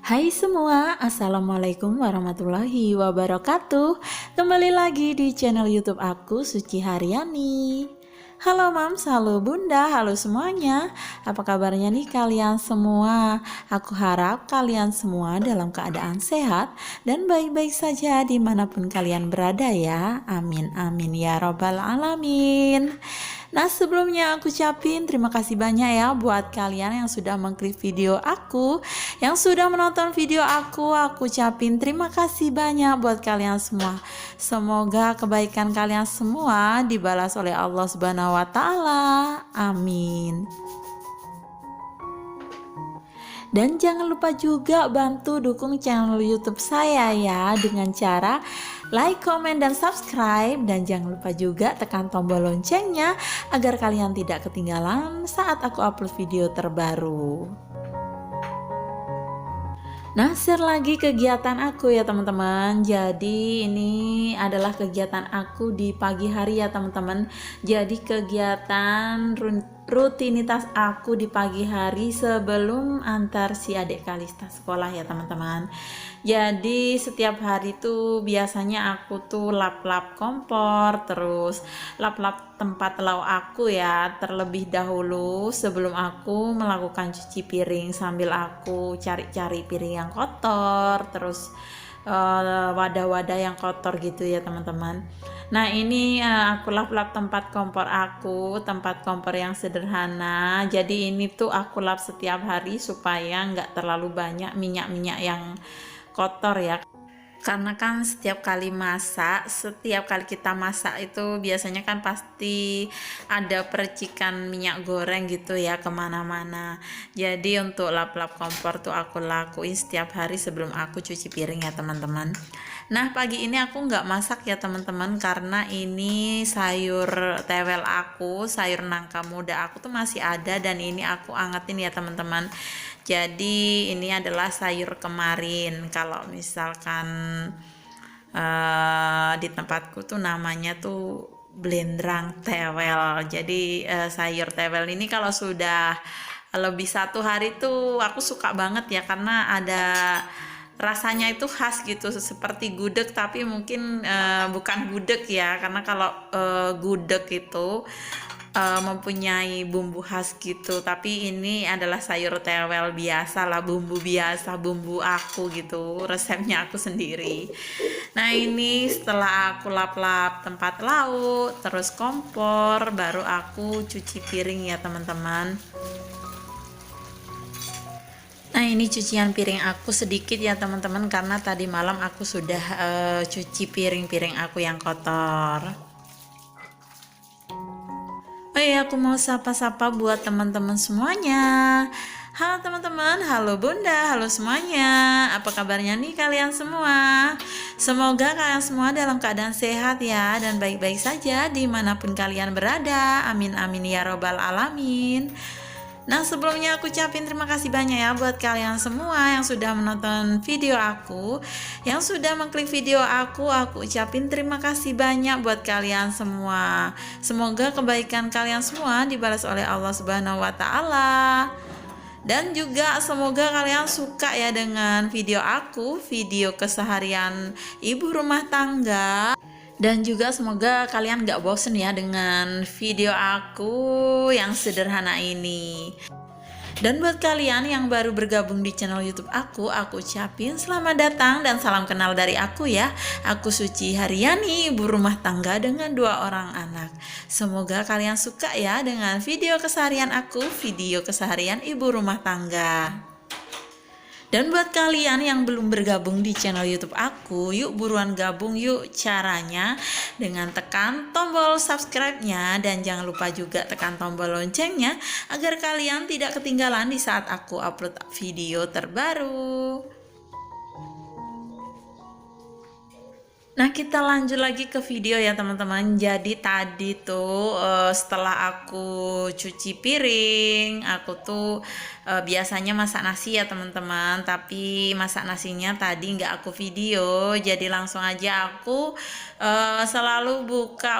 Hai semua, Assalamualaikum warahmatullahi wabarakatuh. Kembali lagi di channel YouTube aku, Suci Haryani. Halo Mams, halo Bunda, halo semuanya. Apa kabarnya nih kalian semua? Aku harap kalian semua dalam keadaan sehat dan baik-baik saja dimanapun kalian berada ya. Amin amin ya robbal alamin. Nah, sebelumnya aku ucapin terima kasih banyak ya buat kalian yang sudah mengklik video aku, yang sudah menonton video aku ucapin terima kasih banyak buat kalian semua. Semoga kebaikan kalian semua dibalas oleh Allah Subhanahu wa taala. Amin. Dan jangan lupa juga bantu dukung channel YouTube saya ya dengan cara like, comment, dan subscribe. Dan jangan lupa juga tekan tombol loncengnya agar kalian tidak ketinggalan saat aku upload video terbaru. Nah, share lagi kegiatan aku ya teman-teman. Jadi ini adalah kegiatan aku di pagi hari ya teman-teman. Jadi kegiatan rutinitas aku di pagi hari sebelum antar si adik Kalista sekolah ya teman-teman. Jadi setiap hari tuh biasanya aku tuh lap-lap kompor, terus lap-lap tempat lauk aku ya terlebih dahulu sebelum aku melakukan cuci piring, sambil aku cari-cari piring yang kotor, terus wadah-wadah yang kotor gitu ya teman-teman. Nah ini aku lap-lap tempat kompor aku, tempat kompor yang sederhana. Jadi ini tuh aku lap setiap hari supaya nggak terlalu banyak minyak-minyak yang kotor ya. Karena kan setiap kali kita masak itu biasanya kan pasti ada percikan minyak goreng gitu ya kemana-mana. Jadi untuk lap-lap kompor tuh aku lakuin setiap hari sebelum aku cuci piring ya teman-teman. Nah pagi ini aku nggak masak ya teman-teman karena ini sayur tewel aku, sayur nangka muda aku tuh masih ada dan ini aku angetin ya teman-teman. Jadi ini adalah sayur kemarin. Kalau misalkan di tempatku tuh namanya tuh blendrang tewel. Jadi sayur tewel ini kalau sudah lebih 1 hari tuh aku suka banget ya karena ada rasanya itu khas gitu seperti gudeg tapi mungkin bukan gudeg ya karena kalau gudeg itu mempunyai bumbu khas gitu, tapi ini adalah sayur tewel biasa lah, bumbu biasa, bumbu aku gitu, resepnya aku sendiri. Nah ini setelah aku lap-lap tempat lauk terus kompor baru aku cuci piring ya teman-teman. Nah ini cucian piring aku sedikit ya teman-teman karena tadi malam aku sudah cuci piring-piring aku yang kotor. Oh iya, aku mau sapa-sapa buat teman-teman semuanya. Halo teman-teman, halo Bunda, halo semuanya. Apa kabarnya nih kalian semua? Semoga kalian semua dalam keadaan sehat ya dan baik-baik saja dimanapun kalian berada. Amin amin ya robbal alamin. Nah sebelumnya aku ucapin terima kasih banyak ya buat kalian semua yang sudah menonton video aku, yang sudah mengklik video aku ucapin terima kasih banyak buat kalian semua. Semoga kebaikan kalian semua dibalas oleh Allah Subhanahu wa taala. Dan juga semoga kalian suka ya dengan video aku, video keseharian ibu rumah tangga. Dan juga semoga kalian gak bosen ya dengan video aku yang sederhana ini. Dan buat kalian yang baru bergabung di channel YouTube aku ucapin selamat datang dan salam kenal dari aku ya. Aku Suci Haryani, ibu rumah tangga dengan 2 orang anak. Semoga kalian suka ya dengan video keseharian aku, video keseharian ibu rumah tangga. Dan buat kalian yang belum bergabung di channel YouTube aku, yuk buruan gabung yuk. Caranya dengan tekan tombol subscribe-nya dan jangan lupa juga tekan tombol loncengnya agar kalian tidak ketinggalan di saat aku upload video terbaru. Nah kita lanjut lagi ke video ya teman-teman. Jadi tadi tuh setelah aku cuci piring, aku tuh biasanya masak nasi ya teman-teman. Tapi masak nasinya tadi nggak aku video, jadi langsung aja aku selalu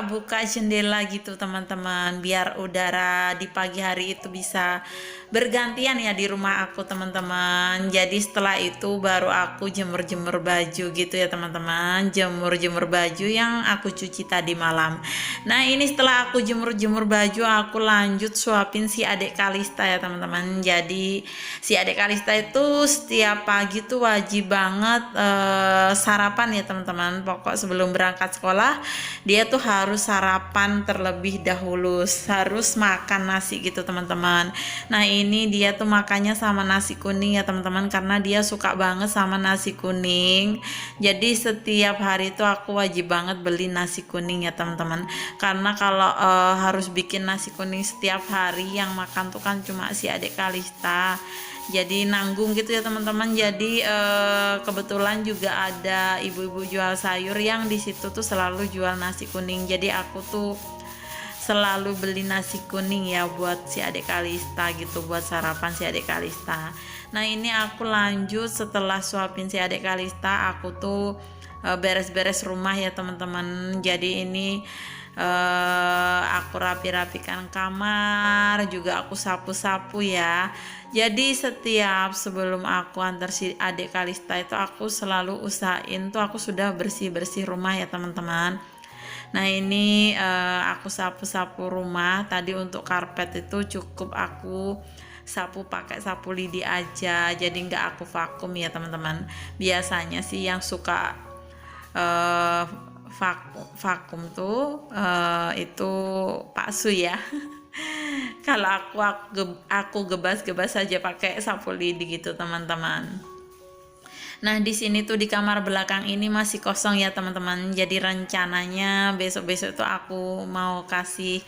buka jendela gitu teman-teman, biar udara di pagi hari itu bisa bergantian ya di rumah aku teman-teman. Jadi setelah itu baru aku jemur-jemur baju gitu ya teman-teman, jemur-jemur baju yang aku cuci tadi malam. Nah ini setelah aku jemur-jemur baju, aku lanjut suapin si adik Kalista ya teman-teman. Jadi si adik Kalista itu setiap pagi tuh wajib banget sarapan ya teman-teman. Pokok sebelum berangkat sekolah dia tuh harus sarapan terlebih dahulu, harus makan nasi gitu teman-teman. Nah ini dia tuh makannya sama nasi kuning ya teman-teman, karena dia suka banget sama nasi kuning. Jadi setiap hari tuh aku wajib banget beli nasi kuning ya teman-teman, karena kalau harus bikin nasi kuning setiap hari, yang makan tuh kan cuma si adik Kalista, jadi nanggung gitu ya teman-teman. Jadi kebetulan juga ada ibu-ibu jual sayur yang di situ tuh selalu jual nasi kuning, jadi aku tuh selalu beli nasi kuning ya buat si adik Kalista gitu, buat sarapan si adik Kalista. Nah ini aku lanjut setelah suapin si adik Kalista, aku tuh beres-beres rumah ya teman-teman. Jadi ini aku rapi-rapikan kamar, juga aku sapu-sapu ya. Jadi setiap sebelum aku antar si adik Kalista itu aku selalu usahain tuh aku sudah bersih-bersih rumah ya teman-teman. Nah ini aku sapu-sapu rumah tadi. Untuk karpet itu cukup aku sapu pakai sapu lidi aja, jadi nggak aku vakum ya teman-teman. Biasanya sih yang suka vakum tuh itu Pak Su ya. Kalau aku gebas-gebas saja pakai sapu lidi gitu teman-teman. Nah di sini tuh di kamar belakang ini masih kosong ya teman-teman. Jadi rencananya besok-besok tuh aku mau kasih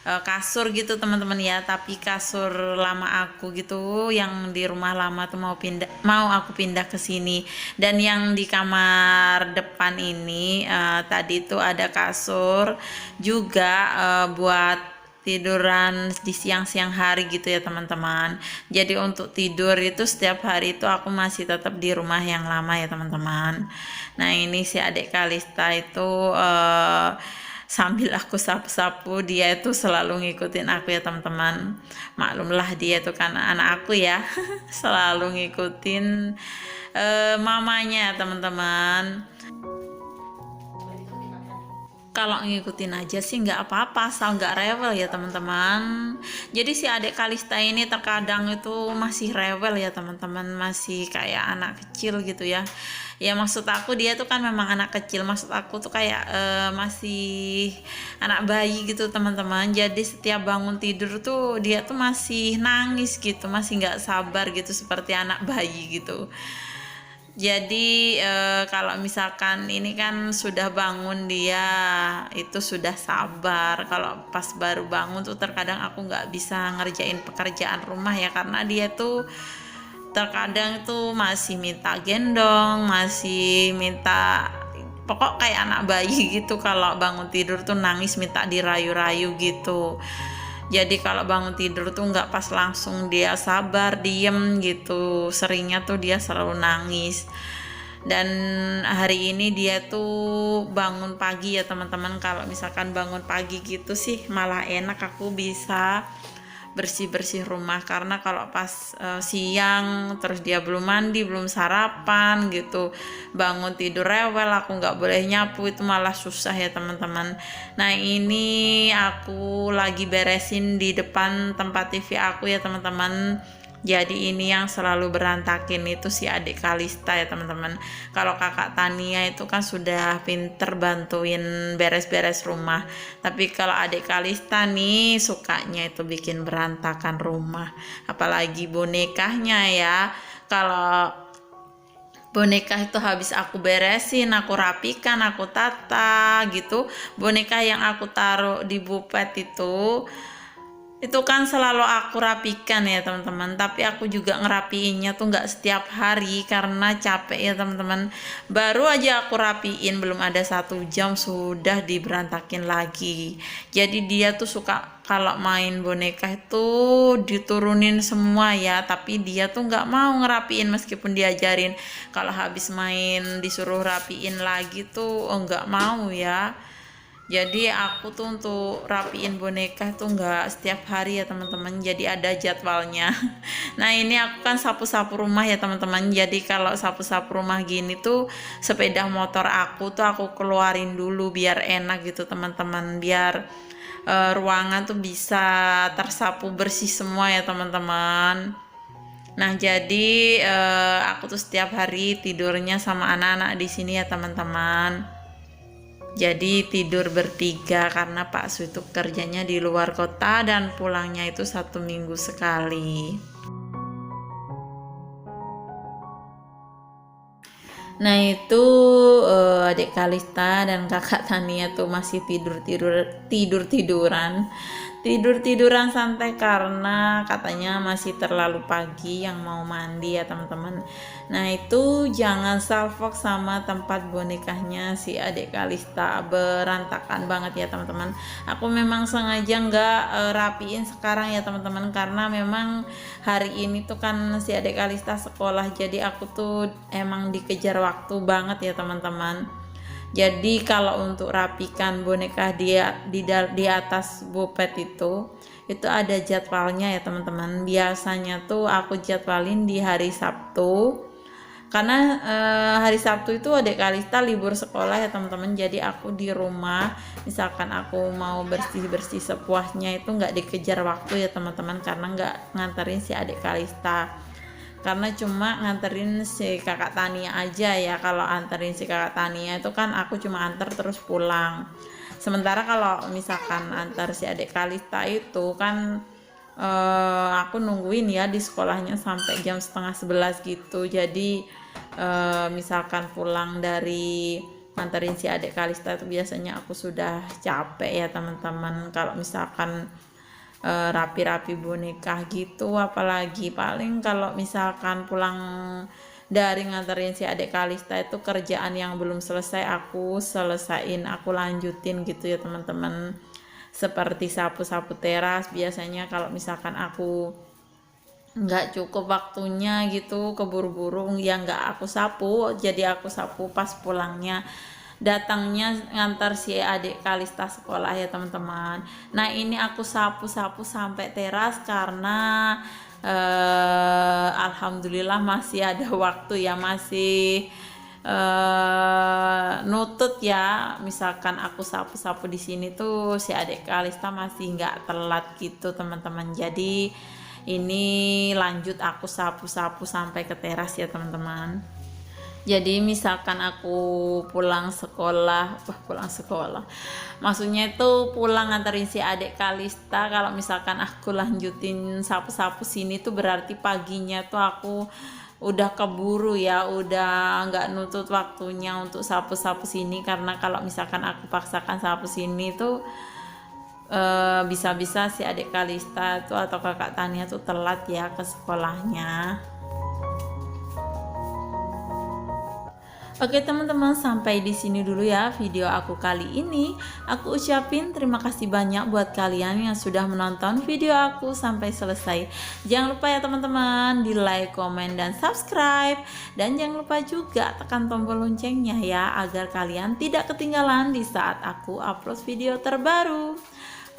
kasur gitu teman-teman ya. Tapi kasur lama aku gitu yang di rumah lama tuh mau aku pindah ke sini. Dan yang di kamar depan ini tadi tuh ada kasur juga buat tiduran di siang-siang hari gitu ya teman-teman. Jadi untuk tidur itu setiap hari itu aku masih tetap di rumah yang lama ya teman-teman. Nah ini si adik Kalista itu sambil aku sapu-sapu dia itu selalu ngikutin aku ya teman-teman. Maklumlah dia itu kan anak aku ya. Selalu ngikutin mamanya teman-teman. Kalau ngikutin aja sih nggak apa-apa, asal nggak rewel ya teman-teman. Jadi si adik Kalista ini terkadang itu masih rewel ya teman-teman, masih kayak anak kecil gitu ya. Ya maksud aku dia tuh kan memang anak kecil, maksud aku tuh kayak masih anak bayi gitu teman-teman. Jadi setiap bangun tidur tuh dia tuh masih nangis gitu, masih nggak sabar gitu seperti anak bayi gitu. Jadi kalau misalkan ini kan sudah bangun, dia itu sudah sabar. Kalau pas baru bangun tuh terkadang aku nggak bisa ngerjain pekerjaan rumah ya, karena dia tuh terkadang tuh masih minta gendong, masih minta pokok kayak anak bayi gitu. Kalau bangun tidur tuh nangis minta dirayu-rayu gitu. Jadi kalau bangun tidur tuh nggak pas langsung dia sabar diem gitu, seringnya tuh dia selalu nangis. Dan hari ini dia tuh bangun pagi ya teman-teman. Kalau misalkan bangun pagi gitu sih malah enak, aku bisa bersih-bersih rumah. Karena kalau pas siang terus dia belum mandi, belum sarapan gitu, bangun tidur rewel, aku nggak boleh nyapu, itu malah susah ya teman-teman. Nah ini aku lagi beresin di depan tempat TV aku ya teman-teman. Jadi ini yang selalu berantakin itu si adik Kalista ya teman-teman. Kalau kakak Tania itu kan sudah pinter bantuin beres-beres rumah. Tapi kalau adik Kalista nih sukanya itu bikin berantakan rumah. Apalagi bonekanya ya. Kalau boneka itu habis aku beresin, aku rapikan, aku tata gitu. Boneka yang aku taruh di bupet itu kan selalu aku rapikan ya teman-teman. Tapi aku juga ngerapiinnya tuh nggak setiap hari karena capek ya teman-teman. Baru aja aku rapiin belum ada 1 jam sudah diberantakin lagi. Jadi dia tuh suka kalau main boneka itu diturunin semua ya, tapi dia tuh nggak mau ngerapiin meskipun diajarin. Kalau habis main disuruh rapiin lagi tuh nggak mau ya. Jadi aku tuh untuk rapiin boneka tuh nggak setiap hari ya teman-teman, jadi ada jadwalnya. Nah ini aku kan sapu-sapu rumah ya teman-teman, jadi kalau sapu-sapu rumah gini tuh sepeda motor aku tuh aku keluarin dulu biar enak gitu teman-teman, biar ruangan tuh bisa tersapu bersih semua ya teman-teman. Nah jadi aku tuh setiap hari tidurnya sama anak-anak di sini ya teman-teman. Jadi tidur bertiga karena Pak Su itu kerjanya di luar kota dan pulangnya itu 1 minggu sekali. Nah itu adik Kalista dan kakak Tania tuh masih tidur-tiduran santai karena katanya masih terlalu pagi yang mau mandi ya teman-teman. Nah itu jangan salfok sama tempat bonekanya si adik Kalista, berantakan banget ya teman-teman. Aku memang sengaja nggak rapiin sekarang ya teman-teman, karena memang hari ini tuh kan si adik Kalista sekolah, jadi aku tuh emang dikejar waktu banget ya teman-teman. Jadi kalau untuk rapikan boneka di atas bopet itu ada jadwalnya ya teman-teman. Biasanya tuh aku jadwalin di hari Sabtu, karena hari Sabtu itu adik Kalista libur sekolah ya teman-teman, jadi aku di rumah. Misalkan aku mau bersih-bersih sepuasnya itu nggak dikejar waktu ya teman-teman, karena nggak nganterin si adik Kalista, karena cuma nganterin si kakak Tania aja ya. Kalau anterin si kakak Tania itu kan aku cuma antar terus pulang. Sementara kalau misalkan antar si adik Kalista itu kan aku nungguin ya di sekolahnya sampai jam setengah 11 gitu. Jadi misalkan pulang dari nganterin si adik Kalista itu biasanya aku sudah capek ya teman-teman. Kalau misalkan rapi-rapi boneka gitu, apalagi paling kalau misalkan pulang dari nganterin si adik Kalista itu kerjaan yang belum selesai aku selesain, aku lanjutin gitu ya teman-teman. Seperti sapu-sapu teras, biasanya kalau misalkan aku nggak cukup waktunya gitu, keburu-buru ya nggak aku sapu, jadi aku sapu pas pulangnya, datangnya ngantar si adik Kalista sekolah ya teman-teman. Nah ini aku sapu-sapu sampai teras karena alhamdulillah masih ada waktu ya, masih nutut ya. Misalkan aku sapu-sapu di sini tuh si adik Kalista masih nggak telat gitu teman-teman. Jadi ini lanjut aku sapu-sapu sampai ke teras ya teman-teman. Jadi misalkan aku pulang sekolah, maksudnya itu pulang nganterin si adik Kalista, kalau misalkan aku lanjutin sapu-sapu sini tuh berarti paginya tuh aku udah keburu ya, udah nggak nutut waktunya untuk sapu-sapu sini. Karena kalau misalkan aku paksakan sapu sini tuh bisa-bisa si adik Kalista tuh atau kakak Tania tuh telat ya ke sekolahnya. Oke teman-teman, sampai di sini dulu ya video aku kali ini. Aku ucapin terima kasih banyak buat kalian yang sudah menonton video aku sampai selesai. Jangan lupa ya teman-teman, di like, komen, dan subscribe. Dan jangan lupa juga tekan tombol loncengnya ya, agar kalian tidak ketinggalan di saat aku upload video terbaru.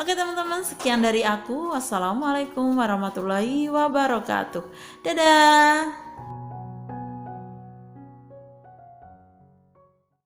Oke teman-teman, sekian dari aku. Wassalamualaikum warahmatullahi wabarakatuh. Dadah.